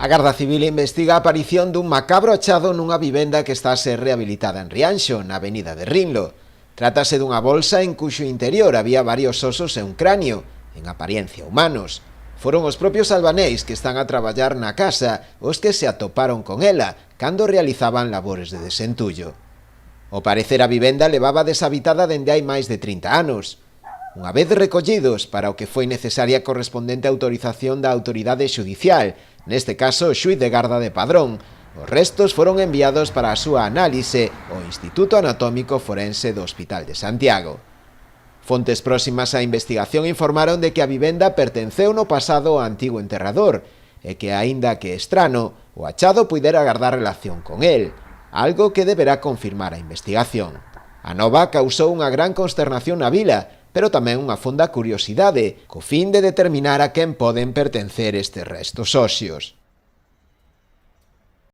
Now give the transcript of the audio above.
A Garda Civil investiga a aparición dun macabro achado nunha vivenda que está a ser rehabilitada en Rianxo, na avenida de Rinlo. Trátase dunha bolsa en cuxo interior había varios osos e un cráneo, en apariencia humanos. Foron os propios albaneis que están a traballar na casa os que se atoparon con ela cando realizaban labores de desentullo. Ao parecer a vivenda levaba deshabitada dende hai máis de 30 anos. Unha vez recollidos para o que foi necesaria a correspondente autorización da autoridade xudicial, neste caso o xuíz de garda de Padrón, os restos foron enviados para a súa análise ao Instituto Anatómico Forense do Hospital de Santiago. Fontes próximas á investigación informaron de que a vivenda pertenceu no pasado ao antigo enterrador e que, aínda que estrano, o achado puidera gardar relación con el, algo que deberá confirmar a investigación. A nova causou unha gran consternación na vila, pero tamén unha fonda curiosidade, co fin de determinar a quen poden pertencer estes restos óseos.